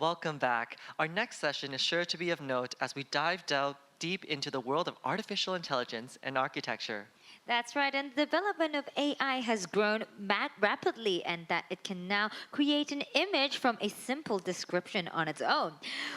Welcome back. Our next session is sure to be of note as we dive deep into the world of artificial intelligence and architecture. That's right, and the development of AI has grown rapidly, and that it can now create an image from a simple description on its own.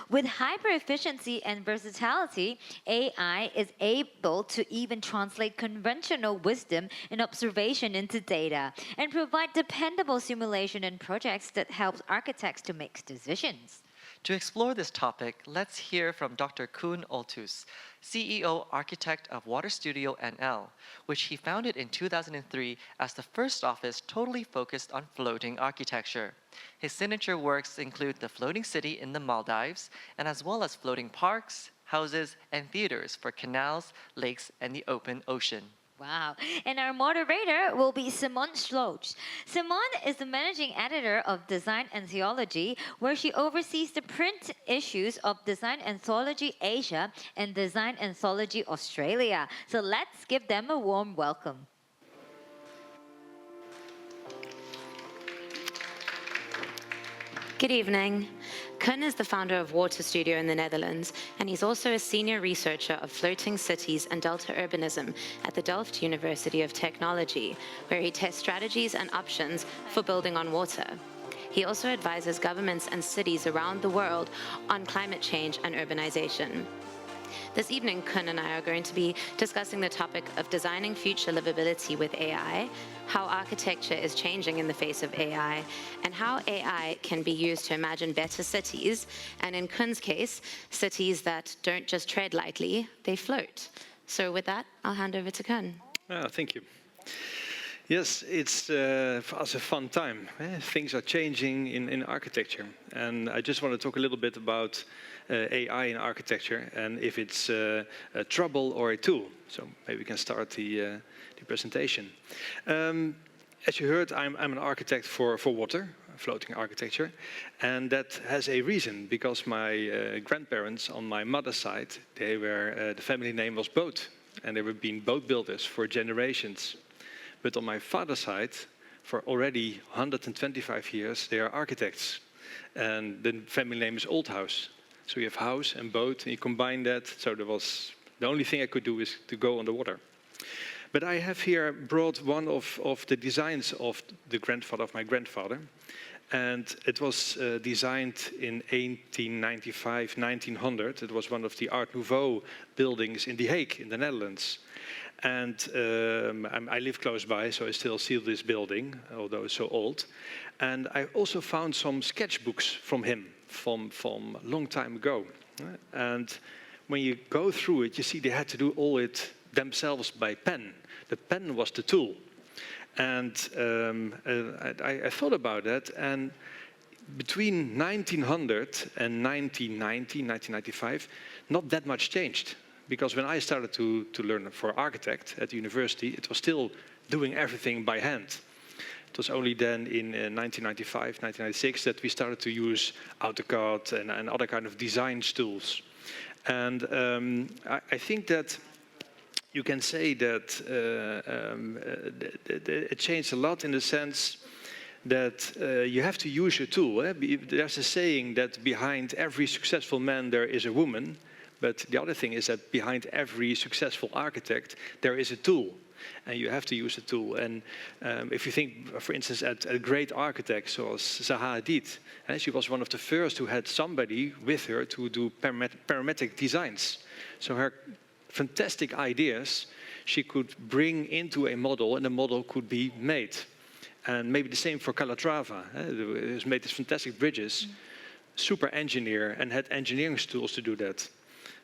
With hyper efficiency and versatility, AI is able to even translate conventional wisdom and observation into data and provide dependable simulation and projects that helps architects to make decisions. To explore this topic, let's hear from Dr. Koen Oltus, CEO Architect of Water Studio NL, which he founded in 2003 as the first office totally focused on floating architecture. His signature works include the floating city in the Maldives, and as well as floating parks, houses, and theaters for canals, lakes, and the open ocean. Wow. And our moderator will be Simone Schloch. Simone is the managing editor of Design Anthology, where she oversees the print issues of Design Anthology Asia and Design Anthology Australia. So let's give them a warm welcome. Good evening. Koen is the founder of Water Studio in the Netherlands, and he's also a senior researcher of floating cities and delta urbanism at the Delft University of Technology, where he tests strategies and options for building on water. He also advises governments and cities around the world on climate change and urbanization. This evening, Koen and I are going to be discussing the topic of designing future livability with AI, how architecture is changing in the face of AI, and how AI can be used to imagine better cities, and in Koen's case, cities that don't just tread lightly, they float. So with that, I'll hand over to Koen. Thank you. Yes, it's for us a fun time. Things are changing in architecture. And I just want to talk a little bit about AI in architecture and if it's a trouble or a tool. So maybe we can start the presentation. As you heard, I'm an architect for water, floating architecture. And that has a reason, because my grandparents on my mother's side, the family name was Boot. And they were being boat builders for generations. But on my father's side, for already 125 years, they are architects. And the family name is Oldhouse. So you have house and boat, and you combine that. So the only thing I could do is to go on the water. But I have here brought one of the designs of the grandfather of my grandfather. And it was designed in 1895, 1900. It was one of the Art Nouveau buildings in The Hague, in the Netherlands. And I live close by, so I still see this building, although it's so old. And I also found some sketchbooks from him from a long time ago. And when you go through it, you see they had to do all it themselves by pen. The pen was the tool. And I thought about that, and between 1900 and 1990, 1995, not that much changed. Because when I started to learn for architect at the university, it was still doing everything by hand. It was only then in 1995, 1996 that we started to use AutoCAD and other kind of design tools. And I think that you can say that it changed a lot in the sense that you have to use your tool. There's a saying that behind every successful man there is a woman. But the other thing is that behind every successful architect, there is a tool. And you have to use the tool. And if you think, for instance, at a great architect, so as Zaha Hadid, she was one of the first who had somebody with her to do parametric designs. So her fantastic ideas, she could bring into a model, and the model could be made. And maybe the same for Calatrava. He made these fantastic bridges, super engineer, and had engineering tools to do that.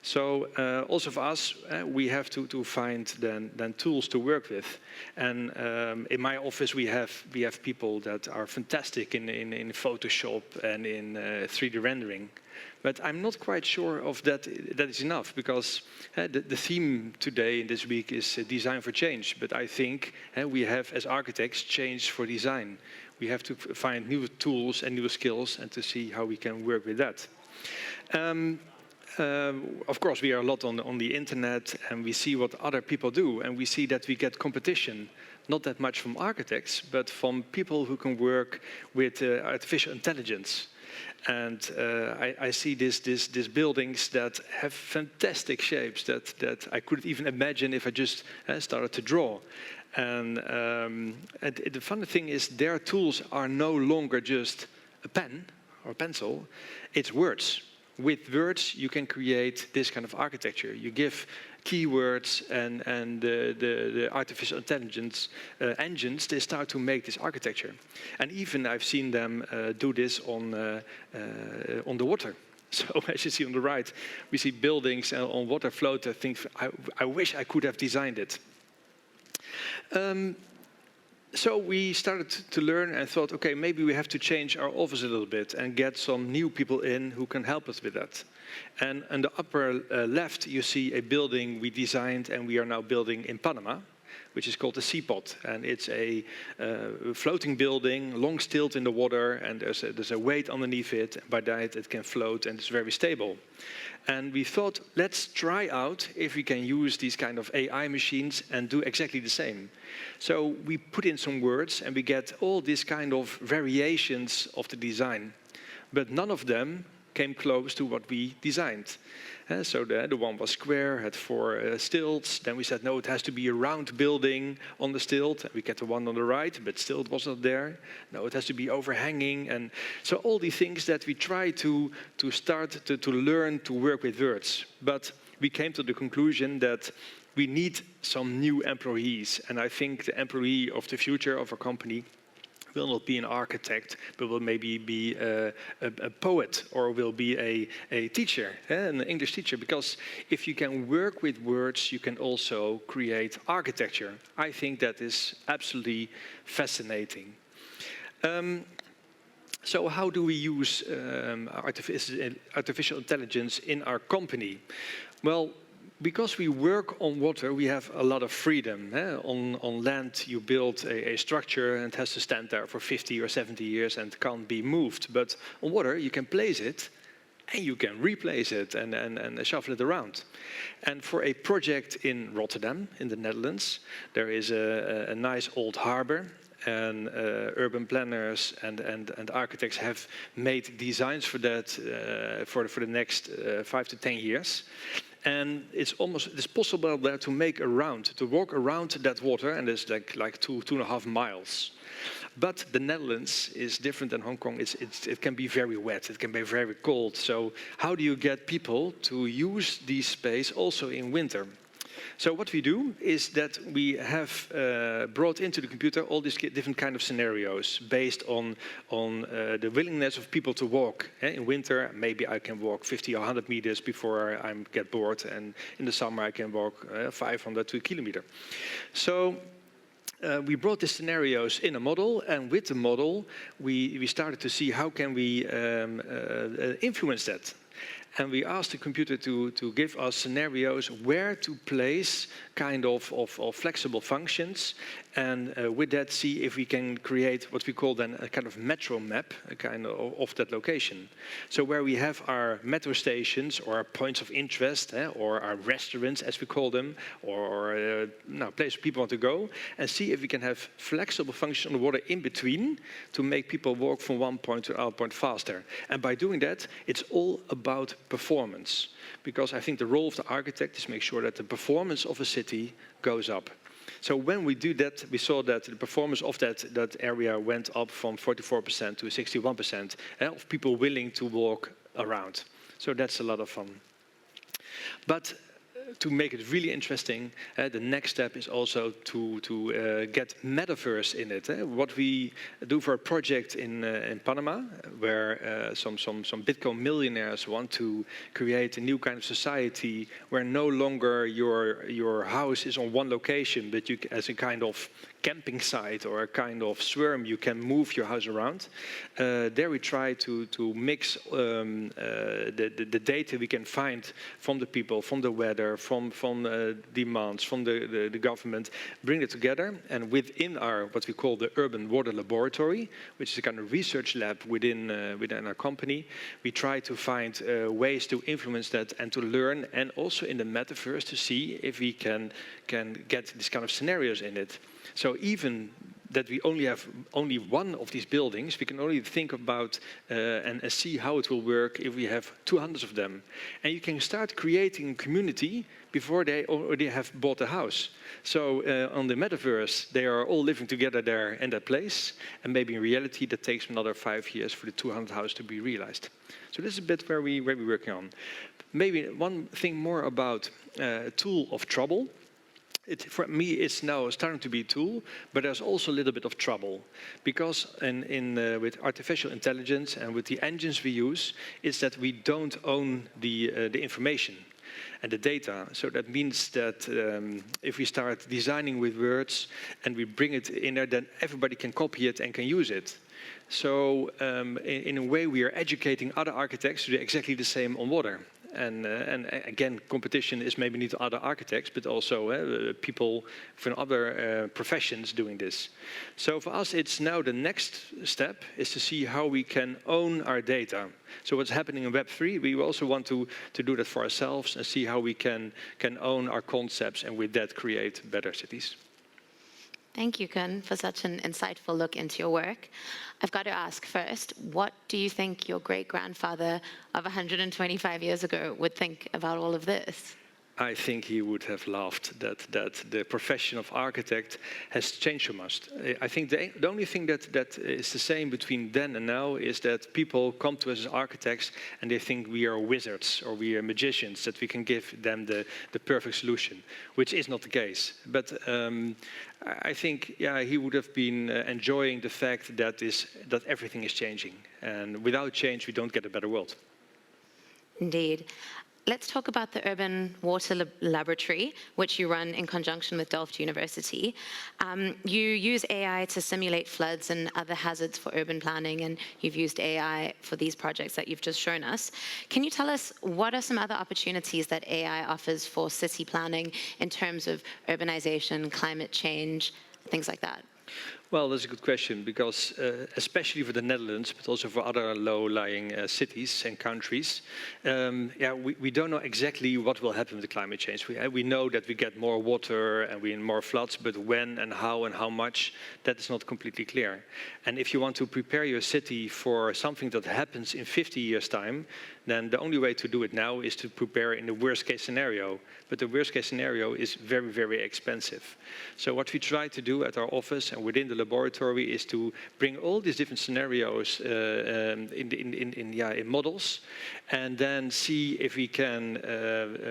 So also for us, we have to find then tools to work with. And in my office, we have people that are fantastic in Photoshop and in 3D rendering. But I'm not quite sure of that is enough, because the theme today in this week is design for change. But I think we have, as architects, change for design. We have to find new tools and new skills and to see how we can work with that. Of course, we are a lot on the internet, and we see what other people do, and we see that we get competition, not that much from architects, but from people who can work with artificial intelligence. And I see these buildings that have fantastic shapes that I couldn't even imagine if I just started to draw. And the funny thing is, their tools are no longer just a pen or a pencil, it's words. With words, you can create this kind of architecture. You give keywords and the artificial intelligence engines, they start to make this architecture. And even I've seen them do this on the water. So as you see on the right, we see buildings on water float. I think, I wish I could have designed it. So we started to learn and thought, okay, maybe we have to change our office a little bit and get some new people in who can help us with that. And in the upper left, you see a building we designed and we are now building in Panama, which is called the Seapod. And it's a floating building, long stilt in the water, and there's a weight underneath it. By that, it can float and it's very stable. And we thought, let's try out if we can use these kind of AI machines and do exactly the same. So we put in some words and we get all these kind of variations of the design. But none of them came close to what we designed. So the one was square, had 4 stilts. Then we said, no, it has to be a round building on the stilt. We get the one on the right, but still it wasn't there. No, it has to be overhanging. And so all the things that we try to start to learn to work with words. But we came to the conclusion that we need some new employees. And I think the employee of the future of our company will not be an architect, but will maybe be a poet or will be a teacher, an English teacher. Because if you can work with words, you can also create architecture. I think that is absolutely fascinating. So how do we use artificial intelligence in our company? Well, because we work on water, we have a lot of freedom. On land, you build a structure and it has to stand there for 50 or 70 years and can't be moved. But on water, you can place it and you can replace it and shuffle it around. And for a project in Rotterdam, in the Netherlands, there is a nice old harbor. And urban planners and architects have made designs for that for the next 5 to 10 years. And it's possible there to make a round, to walk around that water, and it's like 2.5 miles. But the Netherlands is different than Hong Kong. It can be very wet, it can be very cold. So how do you get people to use this space also in winter? So what we do is that we have brought into the computer all these different kind of scenarios based on the willingness of people to walk. In winter, maybe I can walk 50 or 100 meters before I get bored, and in the summer I can walk 500 to a kilometer. So we brought the scenarios in a model, and with the model we started to see how can we influence that. And we asked the computer to give us scenarios where to place kind of flexible functions, and with that see if we can create what we call then a kind of metro map, a kind of that location. So where we have our metro stations or our points of interest, or our restaurants as we call them, or places people want to go, and see if we can have flexible functions on the water in between to make people walk from one point to another point faster. And by doing that, it's all about performance, because I think the role of the architect is to make sure that the performance of a city goes up. So when we do that, we saw that the performance of that area went up from 44% to 61% of people willing to walk around. So that's a lot of fun. But to make it really interesting, the next step is also to get metaverse in it. What we do for a project in Panama, where some Bitcoin millionaires want to create a new kind of society where no longer your house is on one location, but you, as a kind of camping site or a kind of swarm, you can move your house around. There we try to mix the data we can find from the people, from the weather, from demands, from the government, bring it together, and within our what we call the Urban Water Laboratory, which is a kind of research lab within our company, we try to find ways to influence that and to learn, and also in the metaverse to see if we can get these kind of scenarios in it. So even that we only have one of these buildings. We can only think about and see how it will work if we have 200 of them. And you can start creating community before they already have bought a house. So on the metaverse, they are all living together there in that place. And maybe in reality, that takes another 5 years for the 200 house to be realized. So this is a bit where we're working on. Maybe one thing more about a tool of trouble. For me, it's now starting to be a tool, but there's also a little bit of trouble. Because with artificial intelligence and with the engines we use, is that we don't own the information and the data. So that means that if we start designing with words and we bring it in there, then everybody can copy it and can use it. So in a way, we are educating other architects to do exactly the same on water. And again, competition is maybe not other architects, but also people from other professions doing this. So for us, it's now the next step is to see how we can own our data. So what's happening in Web3, we also want to do that for ourselves and see how we can own our concepts and with that create better cities. Thank you, Koen, for such an insightful look into your work. I've got to ask first, what do you think your great-grandfather of 125 years ago would think about all of this? I think he would have laughed that the profession of architect has changed so much. I think the only thing that is the same between then and now is that people come to us as architects and they think we are wizards or we are magicians, that we can give them the perfect solution, which is not the case. But I think, yeah, he would have been enjoying the fact that everything is changing. And without change, we don't get a better world. Indeed. Let's talk about the Urban Water Laboratory, which you run in conjunction with Delft University. You use AI to simulate floods and other hazards for urban planning, and you've used AI for these projects that you've just shown us. Can you tell us what are some other opportunities that AI offers for city planning in terms of urbanization, climate change, things like that? Well, that's a good question, because especially for the Netherlands, but also for other low-lying cities and countries, we don't know exactly what will happen with the climate change. We know that we get more water and we more floods, but when and how much, that is not completely clear. And if you want to prepare your city for something that happens in 50 years' time, then the only way to do it now is to prepare in the worst-case scenario. But the worst-case scenario is very, very expensive. So what we try to do at our office and within the laboratory is to bring all these different scenarios in models, and then see if we can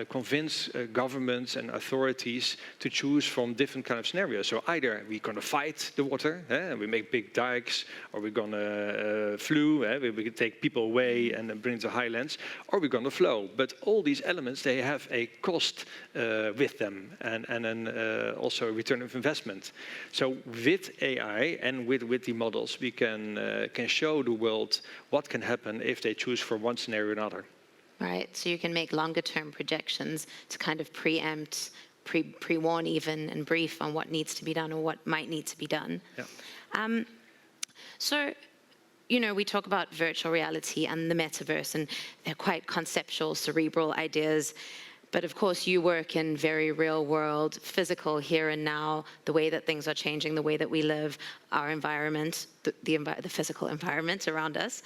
convince governments and authorities to choose from different kind of scenarios. So either we're going to fight the water, we make big dikes, or we're going to we can take people away and then bring to highlands, or we're going to flow. But all these elements, they have a cost with them, and then also a return of investment. So with AI and with the models, we can show the world what can happen if they choose for one scenario or another. Right, so you can make longer-term projections to kind of preempt, pre-warn even, and brief on what needs to be done or what might need to be done. Yeah. So, you know, we talk about virtual reality and the metaverse, and they're quite conceptual, cerebral ideas. But of course, you work in very real world, physical here and now, the way that things are changing, the way that we live, our environment, the physical environment around us.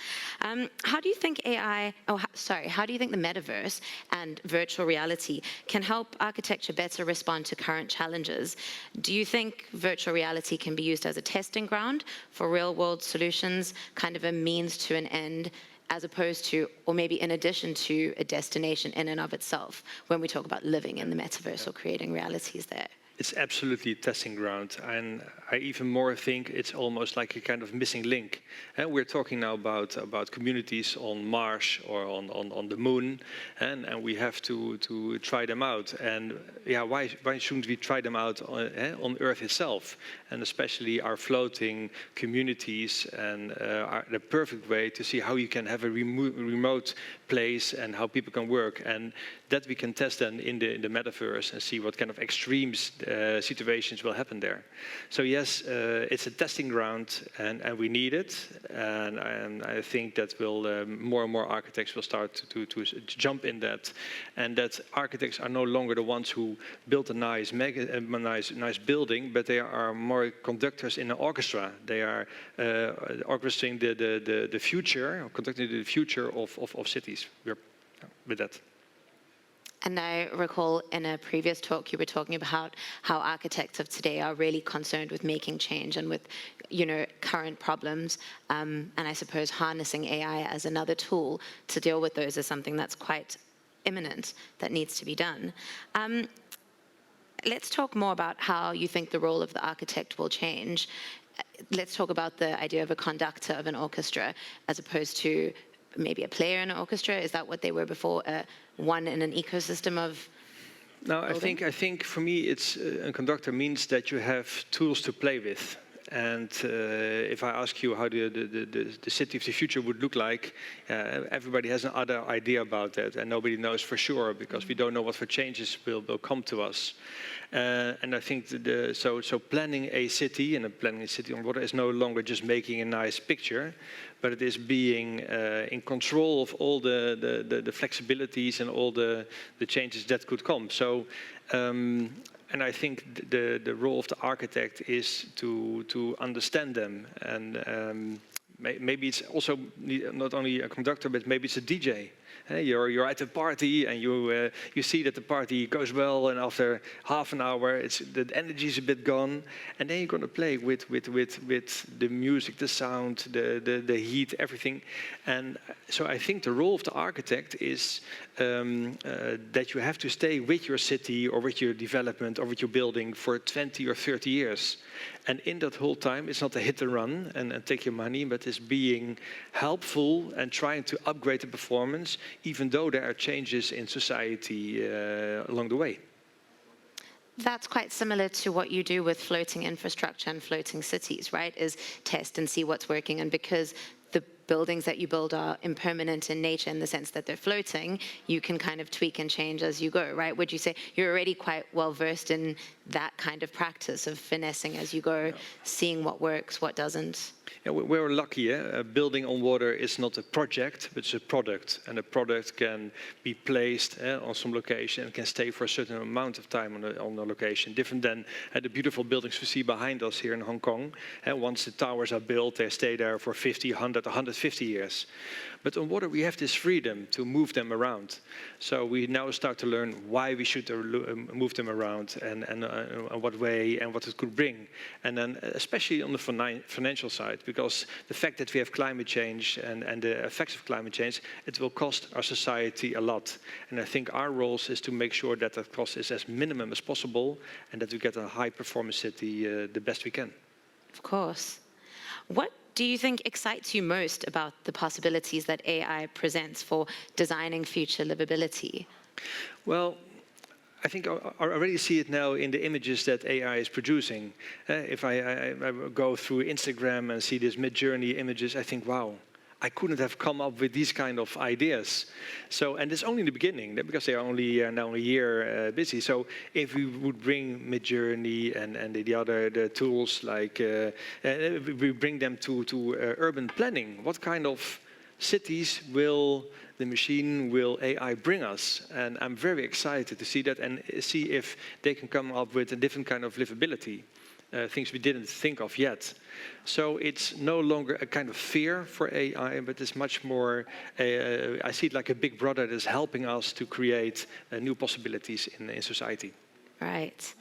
How do you think how do you think the metaverse and virtual reality can help architecture better respond to current challenges? Do you think virtual reality can be used as a testing ground for real world solutions, kind of a means to an end, as opposed to, or maybe in addition to, a destination in and of itself, when we talk about living in the metaverse or creating realities there? It's absolutely a testing ground, and I even more think it's almost like a kind of missing link. And we're talking now about communities on Mars or on the moon, and we have to try them out. And yeah, why shouldn't we try them out on Earth itself? And especially our floating communities, and the perfect way to see how you can have a remote place and how people can work, and that we can test then in the metaverse and see what kind of extremes situations will happen there. So yes, it's a testing ground, and we need it. And I think that will more and more architects will start to jump in that, and that architects are no longer the ones who built a nice building, but they are more conductors in an orchestra. They are orchestrating the future, conducting the future of cities. We're with that. And I recall in a previous talk you were talking about how architects of today are really concerned with making change and with, current problems. And I suppose harnessing AI as another tool to deal with those is something that's quite imminent, that needs to be done. Let's talk more about how you think the role of the architect will change. Let's talk about the idea of a conductor of an orchestra as opposed to maybe a player in an orchestra. Is that what they were before? One in an ecosystem of No, building? I think for me, it's a conductor means that you have tools to play with. And if I ask you how the city of the future would look like, everybody has another idea about that, and nobody knows for sure because we don't know what for changes will come to us. And I think so planning a city and planning a city on water is no longer just making a nice picture, but it is being in control of all the flexibilities and all the changes that could come. So. And I think the role of the architect is to understand them, and maybe it's also not only a conductor, but maybe it's a DJ. You're at a party and you see that the party goes well, and after half an hour, the energy is a bit gone, and then you're going to play with the music, the sound, the heat, everything. And so I think the role of the architect is that you have to stay with your city or with your development or with your building for 20 or 30 years. And in that whole time, it's not a hit and run and take your money, but it's being helpful and trying to upgrade the performance, even though there are changes in society along the way. That's quite similar to what you do with floating infrastructure and floating cities, right? Is test and see what's working. And because the buildings that you build are impermanent in nature in the sense that they're floating, you can kind of tweak and change as you go, right? Would you say you're already quite well versed in that kind of practice of finessing as you go, seeing what works, what doesn't? Yeah, we're lucky. Building on water is not a project, but it's a product. And a product can be placed on some location and can stay for a certain amount of time on the location. Different than the beautiful buildings we see behind us here in Hong Kong. Once the towers are built, they stay there for 50, 100, 150 years. But on water, we have this freedom to move them around. So we now start to learn why we should move them around and what way and what it could bring. And then especially on the financial side, because the fact that we have climate change and the effects of climate change, it will cost our society a lot. And I think our role is to make sure that that cost is as minimum as possible and that we get a high-performance city the best we can. Of course. What do you think excites you most about the possibilities that AI presents for designing future livability? Well, I think I already see it now in the images that AI is producing. If I go through Instagram and see these mid-journey images, I think, wow, I couldn't have come up with these kind of ideas. So, and it's only the beginning, because they are only now a year busy. So if we would bring Midjourney and the other tools, like we bring them to urban planning, what kind of cities will AI bring us? And I'm very excited to see that and see if they can come up with a different kind of livability. Things we didn't think of yet. So it's no longer a kind of fear for AI, but it's much more, I see it like a big brother that is helping us to create new possibilities in society. Right.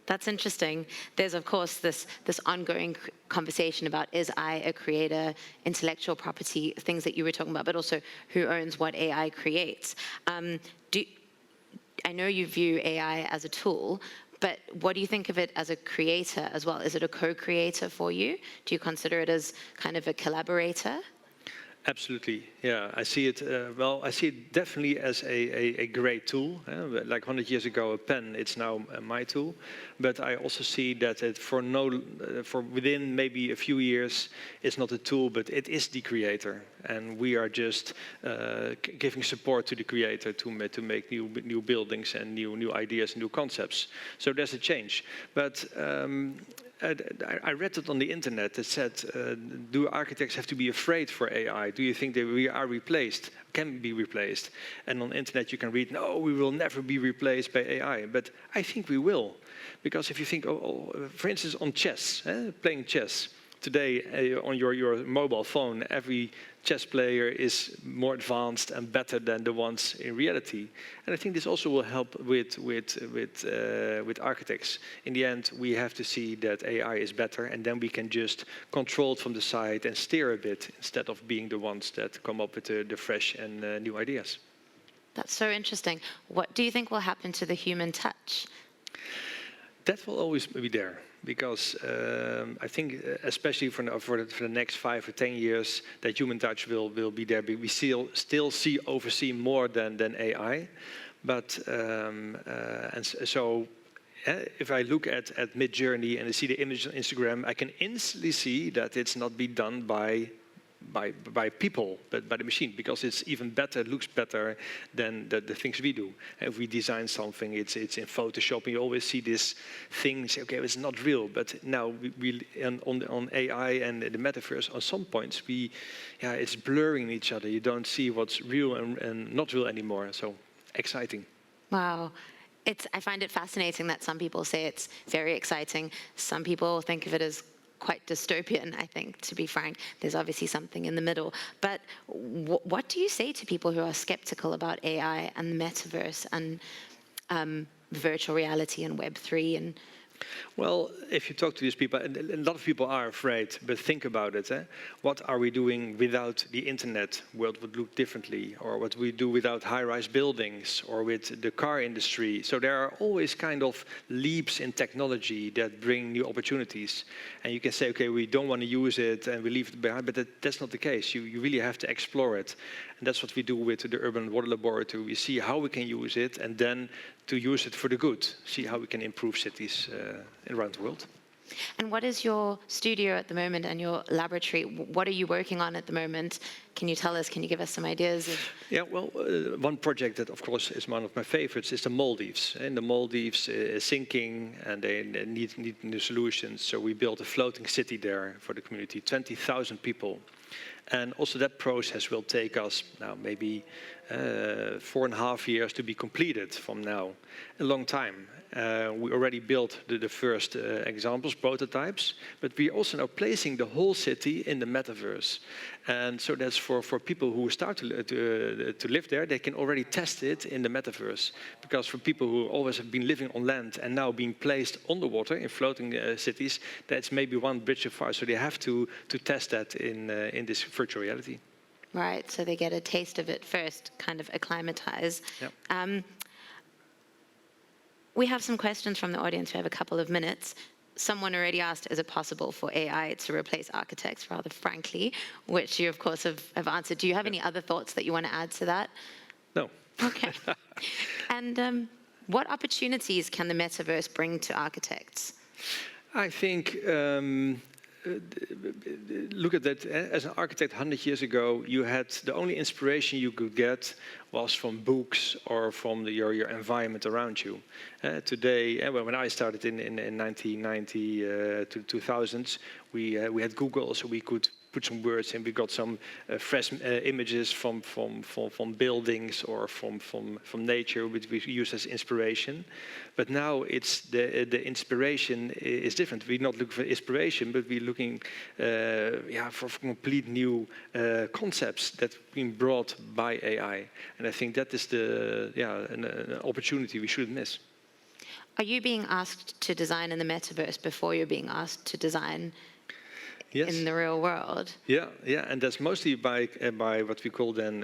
That's interesting. There's, of course, this ongoing conversation about, is I a creator, intellectual property, things that you were talking about, but also who owns what AI creates. I know you view AI as a tool, but what do you think of it as a creator as well? Is it a co-creator for you? Do you consider it as kind of a collaborator? Absolutely, yeah. I see it. I see it definitely as a great tool. Like 100 years ago, a pen. It's now my tool. but I also see that for within maybe a few years, it's not a tool, but it is the creator, and we are just giving support to the creator to make new buildings and new ideas, new concepts. So there's a change, but. I read it on the internet. It said, do architects have to be afraid for AI? Do you think that we are replaced, can be replaced? And on the internet you can read, no, we will never be replaced by AI. But I think we will. Because if you think, for instance, on chess, playing chess. Today, on your mobile phone, every chess player is more advanced and better than the ones in reality. And I think this also will help with architects. In the end, we have to see that AI is better, and then we can just control it from the side and steer a bit, instead of being the ones that come up with the fresh and new ideas. That's so interesting. What do you think will happen to the human touch? That will always be there, because I think, especially for the next 5 or 10 years, that human touch will be there. We still oversee more than AI, but so if I look at Midjourney and I see the image on Instagram, I can instantly see that it's not been done by people, but by the machine, because it's even better, looks better than the things we do. If we design something, it's in Photoshop, and you always see this thing, you say, okay, it's not real. But now on AI and the metaverse, on some points, it's blurring each other. You don't see what's real and not real anymore. So exciting. Wow. I find it fascinating that some people say it's very exciting. Some people think of it as quite dystopian, I think, to be frank. There's obviously something in the middle. But what do you say to people who are skeptical about AI and the metaverse and virtual reality and Web3 and Well, if you talk to these people, and a lot of people are afraid, but think about it. What are we doing without the internet? World would look differently. Or what we do without high-rise buildings, or with the car industry. So there are always kind of leaps in technology that bring new opportunities. And you can say, okay, we don't want to use it and we leave it behind, but that's not the case. You really have to explore it. And that's what we do with the Urban Water Laboratory. We see how we can use it, and then to use it for the good. See how we can improve cities around the world. And what is your studio at the moment and your laboratory? What are you working on at the moment? Can you tell us, can you give us some ideas? Yeah, well, one project that, of course, is one of my favorites is the Maldives. And the Maldives is sinking, and they need new solutions. So we built a floating city there for the community, 20,000 people. And also that process will take us now maybe 4.5 years to be completed from now. A long time. We already built the first examples, prototypes, but we're also now placing the whole city in the metaverse. And so that's for people who start to live there, they can already test it in the metaverse. Because for people who always have been living on land and now being placed on the water in floating cities, that's maybe one bridge too far. So they have to test that in this virtual reality. Right, so they get a taste of it first, kind of acclimatize. Yep. We have some questions from the audience. We have a couple of minutes. Someone already asked, is it possible for AI to replace architects, rather frankly, which you, of course, have answered. Do you have any other thoughts that you want to add to that? No. Okay. And what opportunities can the metaverse bring to architects? I think, look at that. As an architect 100 years ago, you had the only inspiration you could get was from books or from your environment around you. Today, when I started in 1990 to 2000s, we had Google, so we could put some words in. We got some fresh images from buildings or from nature, which we use as inspiration. But now it's the inspiration is different. We're not looking for inspiration, but we're looking for complete new concepts that have been brought by AI. And I think that is an opportunity we shouldn't miss. Are you being asked to design in the metaverse before you're being asked to design Yes. in the real world. Yeah, yeah, and that's mostly by what we call then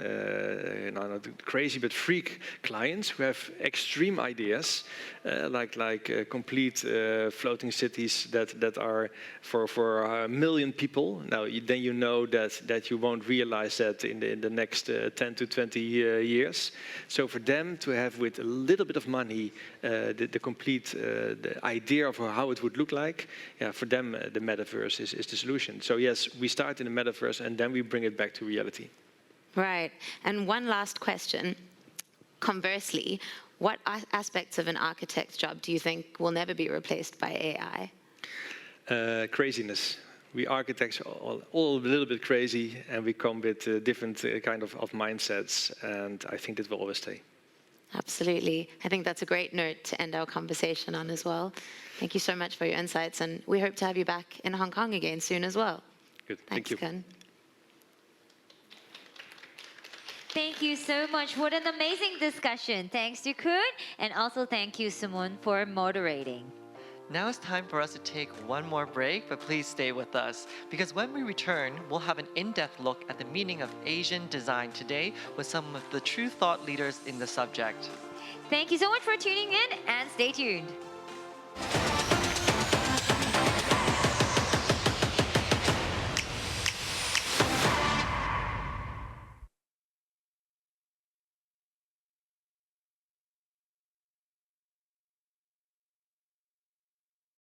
not crazy but freak clients who have extreme ideas, like complete floating cities that are for a million people. Now, then you know that you won't realize that in the next 10 to 20 years. So for them to have with a little bit of money the complete the idea of how it would look like, yeah, for them the metaverse is the solution. So yes, we start in the metaverse and then we bring it back to reality. Right. And one last question. Conversely, what aspects of an architect's job do you think will never be replaced by AI? Craziness. We architects are all a little bit crazy, and we come with different kind of mindsets, and I think that will always stay. Absolutely. I think that's a great note to end our conversation on as well. Thank you so much for your insights, and we hope to have you back in Hong Kong again soon as well. Good. Thanks, Thank you. Kun. Thank you so much. What an amazing discussion. Thanks to Kun, and also thank you, Simon, for moderating. Now it's time for us to take one more break, but please stay with us, because when we return, we'll have an in-depth look at the meaning of Asian design today with some of the true thought leaders in the subject. Thank you so much for tuning in, and stay tuned.